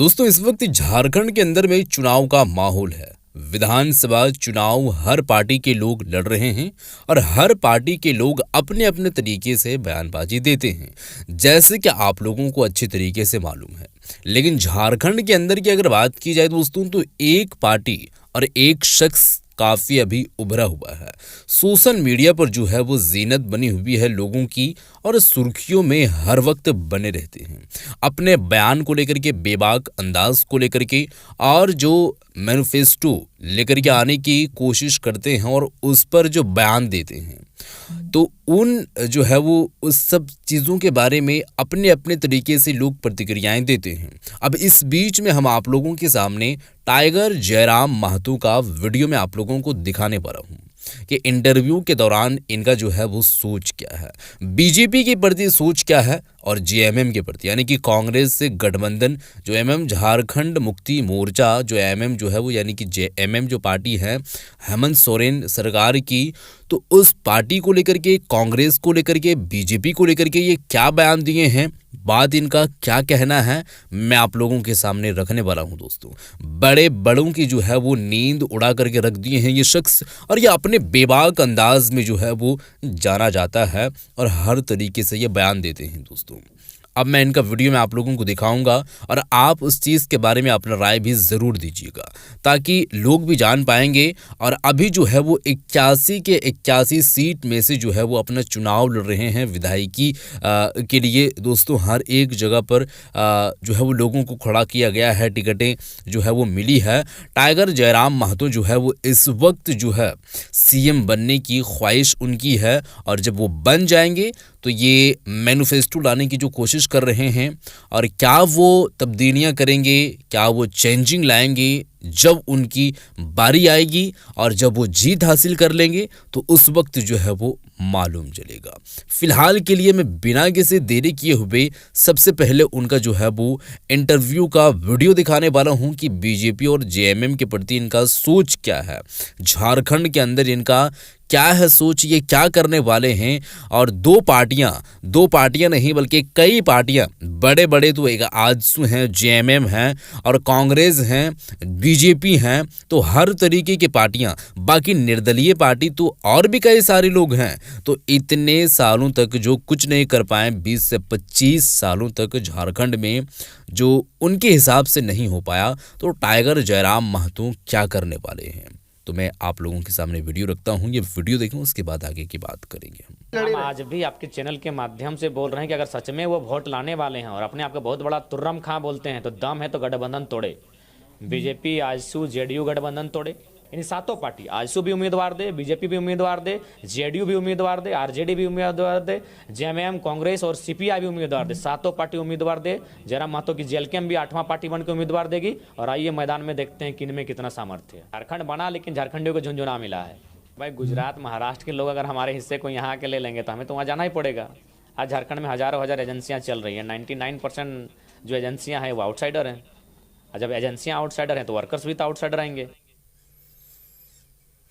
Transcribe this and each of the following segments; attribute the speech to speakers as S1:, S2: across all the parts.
S1: दोस्तों इस वक्त झारखंड के अंदर में चुनाव का माहौल है। विधानसभा चुनाव हर पार्टी के लोग लड़ रहे हैं और हर पार्टी के लोग अपने अपने तरीके से बयानबाजी देते हैं, जैसे कि आप लोगों को अच्छी तरीके से मालूम है। लेकिन झारखंड के अंदर की अगर बात की जाए दोस्तों, तो एक पार्टी और एक शख्स काफी अभी उभरा हुआ है। सोशल मीडिया पर जो है वो जीनत बनी हुई है लोगों की और सुर्खियों में हर वक्त बने रहते हैं। अपने बयान को लेकर के, बेबाक अंदाज को लेकर के और जो मैनिफेस्टो लेकर के आने की कोशिश करते हैं और उस पर जो बयान देते हैं, तो उन जो है वो उस सब चीज़ों के बारे में अपने अपने तरीके से लोग प्रतिक्रियाएं देते हैं। अब इस बीच में हम आप लोगों के सामने टाइगर जयराम महतो का वीडियो में आप लोगों को दिखाने वाला हूँ कि इंटरव्यू के दौरान इनका जो है वो सोच क्या है, बीजेपी के प्रति सोच क्या है और जेएमएम के प्रति, यानी कि कांग्रेस से गठबंधन जो एमएम झारखंड मुक्ति मोर्चा जो एमएम जो है वो यानी कि जेएमएम जो पार्टी है हेमंत सोरेन सरकार की, तो उस पार्टी को लेकर के, कांग्रेस को लेकर के, बीजेपी को लेकर के ये क्या बयान दिए हैं, बात इनका क्या कहना है, मैं आप लोगों के सामने रखने वाला हूं। दोस्तों बड़े बड़ों की जो है वो नींद उड़ा करके रख दिए हैं ये शख्स, और ये अपने बेबाक अंदाज में जो है वो जाना जाता है और हर तरीके से ये बयान देते हैं। दोस्तों अब मैं इनका वीडियो में आप लोगों को दिखाऊंगा और आप उस चीज़ के बारे में अपना राय भी ज़रूर दीजिएगा, ताकि लोग भी जान पाएंगे। और अभी जो है वो 81 के 81 सीट में से जो है वो अपना चुनाव लड़ रहे हैं विधायकी के लिए। दोस्तों हर एक जगह पर जो है वो लोगों को खड़ा किया गया है, टिकटें जो है वो मिली है। टाइगर जयराम महतो जो है वो इस वक्त जो है सीएम बनने की ख्वाहिश उनकी है, और जब वो बन जाएंगे तो ये मैनिफेस्टो लाने की जो कोशिश कर रहे हैं, और क्या वो तब्दीलियां करेंगे, क्या वो चेंजिंग लाएंगे जब उनकी बारी आएगी, और जब वो जीत हासिल कर लेंगे तो उस वक्त जो है वो मालूम चलेगा। फिलहाल के लिए मैं बिना किसी देरी किए हुए सबसे पहले उनका जो है वो इंटरव्यू का वीडियो दिखाने वाला हूं कि बीजेपी और जेएमएम के प्रति इनका सोच क्या है, झारखंड के अंदर इनका क्या है सोच, ये क्या करने वाले हैं। और दो पार्टियां नहीं बल्कि कई पार्टियां, बड़े बड़े तो एक आजसू हैं, जेएमएम हैं और कांग्रेस हैं, बीजेपी हैं, तो हर तरीके की पार्टियां, बाकी निर्दलीय पार्टी तो और भी कई सारे लोग हैं। तो इतने सालों तक जो कुछ नहीं कर पाए, 20 से 25 सालों तक झारखंड में जो उनके हिसाब से नहीं हो पाया, तो टाइगर जयराम महतो क्या करने वाले हैं। तो मैं आप लोगों के सामने वीडियो रखता हूं, ये वीडियो देखें, उसके बाद आगे की बात करेंगे।
S2: हम आज भी आपके चैनल के माध्यम से बोल रहे हैं कि अगर सच में वो वोट लाने वाले हैं और अपने आप को बहुत बड़ा तुर्रम खां बोलते हैं, तो दम है तो गठबंधन तोड़े। बीजेपी, आजसू, जेडीयू गठबंधन तोड़े। इन सातों पार्टी, आजसू भी उम्मीदवार दे, बीजेपी भी उम्मीदवार दे, जेडीयू भी उम्मीदवार दे, आरजेडी भी उम्मीदवार दे, जेएमएम, कांग्रेस और सीपीआई भी उम्मीदवार दे। सातों पार्टी उम्मीदवार दे। जयराम महतो की जेलकेम भी 8वां पार्टी बन के उम्मीदवार देगी। और आइए मैदान में देखते हैं किन में कितना सामर्थ्य है। झारखंड बना लेकिन झारखंडियों को झुंझुना मिला है। भाई गुजरात, महाराष्ट्र के लोग अगर हमारे हिस्से को यहाँ के ले लेंगे तो हमें तो वहाँ जाना ही पड़ेगा। आज झारखंड में हज़ारों एजेंसियाँ चल रही हैं। 99% जो एजेंसियाँ हैं वो आउटसाइडर हैं। और जब एजेंसियाँ आउटसाइडर हैं तो वर्कर्स भी तो आउटसाइडर आएंगे।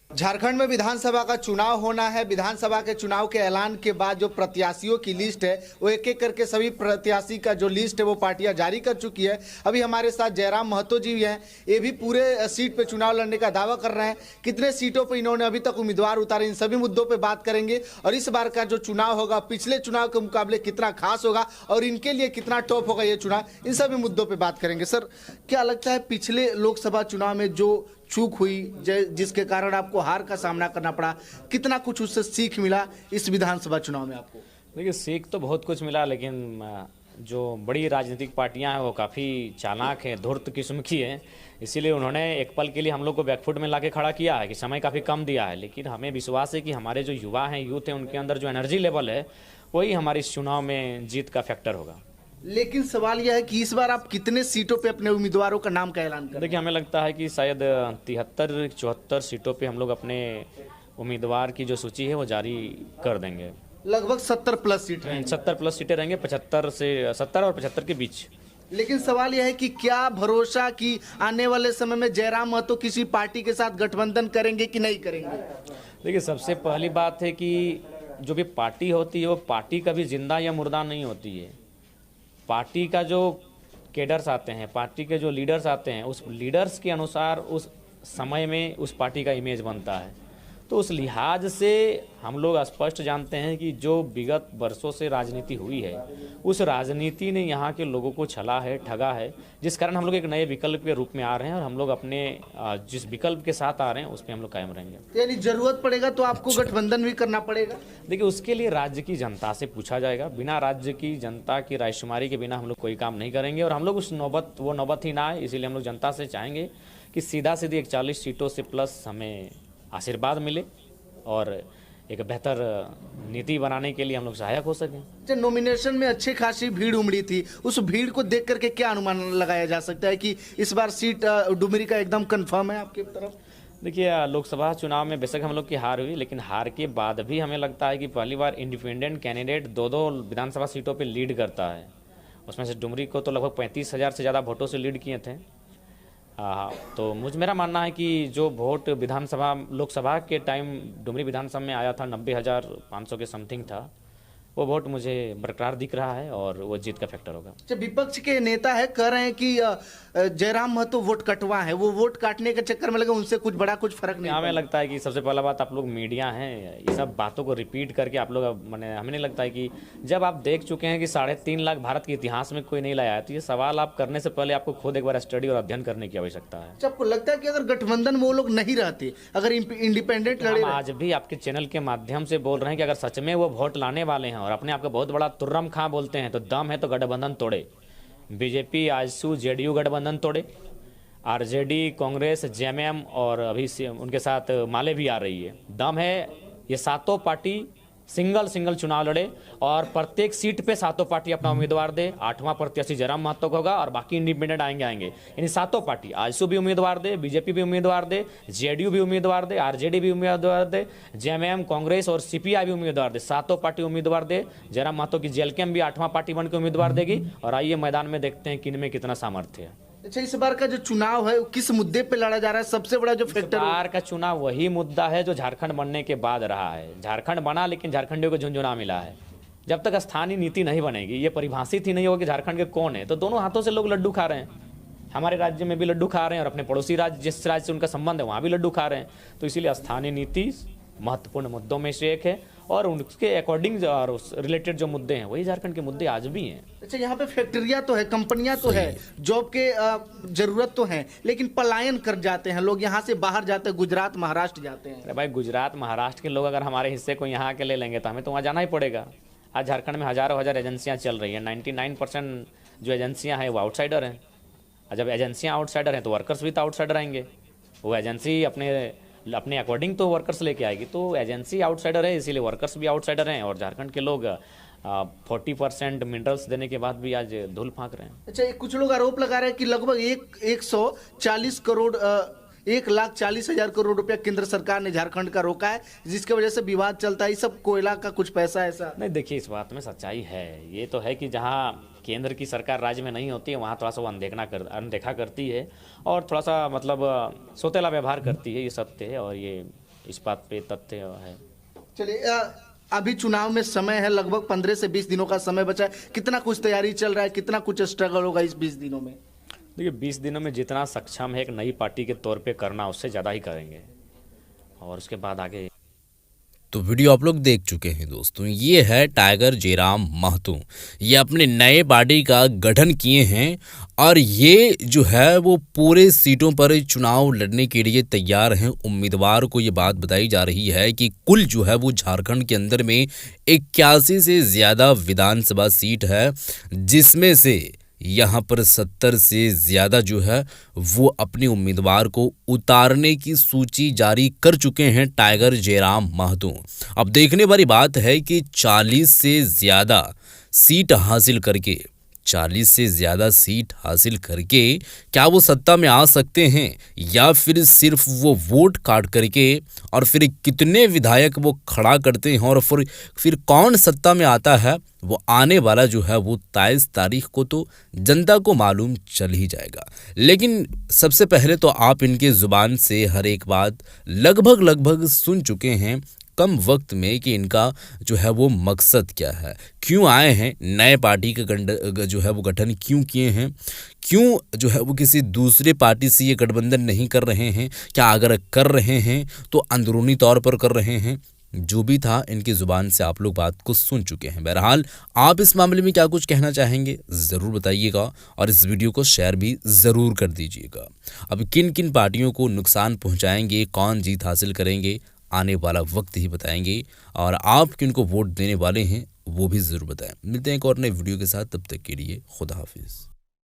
S3: झारखंड में विधानसभा का चुनाव होना है। विधानसभा के चुनाव के ऐलान के बाद जो प्रत्याशियों की लिस्ट है वो एक एक करके सभी प्रत्याशी का जो लिस्ट है वो पार्टियां जारी कर चुकी है। अभी हमारे साथ जयराम महतो जी हैं, ये भी पूरे सीट पे चुनाव लड़ने का दावा कर रहे हैं। कितने सीटों पे इन्होंने अभी तक उम्मीदवार उतारे, इन सभी मुद्दों पर बात करेंगे। और इस बार का जो चुनाव होगा पिछले चुनाव के मुकाबले कितना खास होगा और इनके लिए कितना टॉप होगा ये चुनाव, इन सभी मुद्दों पर बात करेंगे। सर क्या लगता है पिछले लोकसभा चुनाव में जो चूक हुई, जिसके कारण आपको हार का सामना करना पड़ा, कितना कुछ उससे सीख मिला इस विधानसभा चुनाव में आपको?
S2: देखिए सीख तो बहुत कुछ मिला, लेकिन जो बड़ी राजनीतिक पार्टियां हैं वो काफ़ी चालाक हैं, धूर्त किस्म की हैं। इसीलिए उन्होंने एक पल के लिए हम लोग को बैकफुट में लाके खड़ा किया है कि समय काफ़ी कम दिया है। लेकिन हमें विश्वास है कि हमारे जो युवा हैं, यूथ हैं, उनके अंदर जो एनर्जी लेवल है वही हमारे इस चुनाव में जीत का फैक्टर होगा।
S3: लेकिन सवाल यह है कि इस बार आप कितने सीटों पे अपने उम्मीदवारों का नाम का ऐलान करें?
S2: देखिए हमें लगता है कि शायद 73-74 सीटों पे हम लोग अपने उम्मीदवार की जो सूची है वो जारी कर देंगे।
S3: लगभग 70 प्लस सीट हैं।
S2: 70 प्लस सीटें रहेंगे, 70 और 75 के बीच।
S3: लेकिन सवाल यह है कि क्या भरोसा कि आने वाले समय में जयराम महतो किसी पार्टी के साथ गठबंधन करेंगे कि नहीं करेंगे?
S2: देखिए सबसे पहली बात है कि जो भी पार्टी होती है वो पार्टी कभी जिंदा या मुर्दा नहीं होती है। पार्टी का जो केडर्स आते हैं, पार्टी के जो लीडर्स आते हैं, उस लीडर्स के अनुसार उस समय में उस पार्टी का इमेज बनता है। तो उस लिहाज से हम लोग स्पष्ट जानते हैं कि जो विगत वर्षों से राजनीति हुई है, उस राजनीति ने यहाँ के लोगों को छला है, ठगा है, जिस कारण हम लोग एक नए विकल्प के रूप में आ रहे हैं और हम लोग अपने जिस विकल्प के साथ आ रहे हैं उस पर हम लोग कायम रहेंगे।
S3: यानी जरूरत पड़ेगा तो आपको गठबंधन भी करना पड़ेगा?
S2: देखिए, उसके लिए राज्य की जनता से पूछा जाएगा। बिना राज्य की जनता की रायशुमारी के बिना हम लोग कोई काम नहीं करेंगे और हम लोग उस नौबत ही ना आए, इसीलिए हम लोग जनता से चाहेंगे कि सीधा सीधी 41 सीटों से प्लस हमें आशीर्वाद मिले और एक बेहतर नीति बनाने के लिए हम लोग सहायक हो सकें।
S3: नॉमिनेशन में अच्छी खासी भीड़ उमड़ी थी, उस भीड़ को देख करके क्या अनुमान लगाया जा सकता है कि इस बार सीट डुमरी का एकदम कंफर्म है आपकी तरफ?
S2: देखिए, लोकसभा चुनाव में बेशक हम लोग की हार हुई, लेकिन हार के बाद भी हमें लगता है कि पहली बार इंडिपेंडेंट कैंडिडेट दो विधानसभा सीटों पर लीड करता है। उसमें से डुमरी को तो लगभग 35,000 से ज़्यादा वोटों से लीड किए थे। तो मेरा मानना है कि जो वोट लोकसभा के टाइम डुमरी विधानसभा में आया था 90,500 के समथिंग था, वो वोट मुझे बरकरार दिख रहा है और वो जीत का फैक्टर होगा।
S3: जब विपक्ष के नेता है कह रहे हैं कि जयराम महतो वोट कटवा है, वो वोट काटने के चक्कर में लगे उनसे कुछ बड़ा कुछ फर्क नहीं।
S2: हमें लगता है कि सबसे पहला बात, आप लोग मीडिया हैं, ये सब बातों को रिपीट करके आप लोग हमें नहीं लगता है कि जब आप देख चुके हैं कि 3.5 लाख भारत के इतिहास में कोई नहीं लाया है, तो ये सवाल आप करने से पहले आपको खुद एक बार स्टडी और अध्ययन करने की आवश्यकता है।
S3: आपको लगता है कि अगर गठबंधन में वो लोग नहीं रहते, अगर इंडिपेंडेंट लड़े,
S2: आज भी आपके चैनल के माध्यम से बोल रहे हैं कि अगर सच में वो वोट लाने वाले हैं और अपने आप को बहुत बड़ा तुर्रम खां बोलते हैं, तो दम है तो गठबंधन तोड़े। बीजेपी आजसू जेडीयू गठबंधन तोड़े, आरजेडी, कांग्रेस, जेएमएम और अभी उनके साथ माले भी आ रही है। दम है, ये सातों पार्टी सिंगल चुनाव लड़े और प्रत्येक सीट पे सातों पार्टी अपना उम्मीदवार दे। 8वां प्रत्याशी जयराम महतो का होगा और बाकी इंडिपेंडेंट आएंगे। यानी सातों पार्टी, आजसू भी उम्मीदवार दे, बीजेपी भी उम्मीदवार दे, जेडीयू भी उम्मीदवार दे, आरजेडी भी उम्मीदवार दे, जेएमएम, कांग्रेस और सीपीआई भी उम्मीदवार दे। सातों पार्टी उम्मीदवार दे। जयराम महतो की जेएलकेएम भी 8वां पार्टी बनकर उम्मीदवार देगी और आइए मैदान में देखते हैं कि इनमें कितना सामर्थ्य है।
S3: अच्छा, इस बार का जो चुनाव है किस मुद्दे पे लड़ा जा रहा है? सबसे बड़ा जो फैक्टर
S2: बार का चुनाव वही मुद्दा है जो झारखंड बनने के बाद रहा है। झारखंड बना लेकिन झारखंडियों को झुंझुना मिला है। जब तक स्थानीय नीति नहीं बनेगी, ये परिभाषित ही नहीं होगा कि झारखंड के कौन है, तो दोनों हाथों से लोग लड्डू खा रहे हैं। हमारे राज्य में भी लड्डू खा रहे हैं और अपने पड़ोसी राज्य, जिस राज्य से उनका संबंध है, वहाँ भी लड्डू खा रहे हैं। तो इसीलिए स्थानीय नीति महत्वपूर्ण मुद्दों में से एक है और उनके अकॉर्डिंग और रिलेटेड जो मुद्दे हैं वही झारखंड के मुद्दे आज भी हैं।
S3: अच्छा, यहाँ पे फैक्ट्रियाँ तो है, कंपनियाँ तो है, जॉब के जरूरत तो है, लेकिन पलायन कर जाते हैं लोग, यहाँ से बाहर जाते हैं, गुजरात महाराष्ट्र जाते हैं।
S2: अरे भाई, गुजरात महाराष्ट्र के लोग अगर हमारे हिस्से को यहाँ के ले लेंगे तो हमें तो वहाँ जाना ही पड़ेगा। आज झारखंड में हज़ारों एजेंसियाँ चल रही हैं। 99% जो एजेंसियाँ हैं वो आउटसाइडर हैं। और जब एजेंसियाँ आउटसाइडर हैं तो वर्कर्स भी तो आउटसाइडर आएंगे। वो एजेंसी अपने अकॉर्डिंग तो वर्कर्स लेके आएगी। तो एजेंसी आउटसाइडर है, इसीलिए वर्कर्स भी आउटसाइडर हैं और झारखंड के लोग 40% मिनरल्स देने के बाद भी आज धूल फांक रहे हैं।
S3: अच्छा, कुछ लोग आरोप लगा रहे हैं कि लगभग 140 करोड़ 1,40,000 करोड़ रुपया केंद्र सरकार ने झारखंड का रोका है, जिसकी वजह से विवाद चलता है। सब कोयला का कुछ पैसा ऐसा
S2: नहीं। देखिए, इस बात में सच्चाई है। ये तो है कि जहाँ केंद्र की सरकार राज्य में नहीं होती है वहाँ थोड़ा सा वो अनदेखा करती है और थोड़ा सा मतलब सोतेला व्यवहार करती है। ये सत्य है और ये इस बात पे तथ्य है।
S3: चलिए, अभी चुनाव में समय है, लगभग 15 से 20 दिनों का समय बचा है। कितना कुछ तैयारी चल रहा है, कितना कुछ स्ट्रगल होगा इस 20 दिनों में?
S2: देखिए, 20 दिनों में जितना सक्षम है एक नई पार्टी के तौर पे करना, उससे ज़्यादा ही करेंगे और उसके बाद आगे।
S1: तो वीडियो आप लोग देख चुके हैं दोस्तों, ये है टाइगर जयराम महतो। ये अपने नए पार्टी का गठन किए हैं और ये जो है वो पूरे सीटों पर चुनाव लड़ने के लिए तैयार हैं। उम्मीदवार को ये बात बताई जा रही है कि कुल जो है वो झारखंड के अंदर में 81 से ज़्यादा विधानसभा सीट है, जिसमें से यहाँ पर 70 से ज़्यादा जो है वो अपने उम्मीदवार को उतारने की सूची जारी कर चुके हैं टाइगर जयराम महतो। अब देखने वाली बात है कि 40 से ज़्यादा सीट हासिल करके क्या वो सत्ता में आ सकते हैं या फिर सिर्फ वो वोट काट करके और फिर कितने विधायक वो खड़ा करते हैं और फिर कौन सत्ता में आता है, वो आने वाला जो है वो 23 तारीख को तो जनता को मालूम चल ही जाएगा। लेकिन सबसे पहले तो आप इनके ज़ुबान से हर एक बात लगभग सुन चुके हैं। कम वक्त में कि इनका जो है वो मकसद क्या है, क्यों आए हैं, नए पार्टी का जो है वो गठन क्यों किए हैं, क्यों जो है वो किसी दूसरे पार्टी से ये गठबंधन नहीं कर रहे हैं, क्या अगर कर रहे हैं तो अंदरूनी तौर पर कर रहे हैं। जो भी था इनकी ज़ुबान से आप लोग बात को सुन चुके हैं। बहरहाल आप इस मामले में क्या कुछ कहना चाहेंगे ज़रूर बताइएगा और इस वीडियो को शेयर भी ज़रूर कर दीजिएगा। अब किन किन पार्टियों को नुकसान पहुंचाएंगे, कौन जीत हासिल करेंगे, आने वाला वक्त ही बताएंगे। और आप किनको वोट देने वाले हैं वो भी ज़रूर बताएं। मिलते हैं एक और नए वीडियो के साथ, तब तक के लिए खुदा हाफिज़।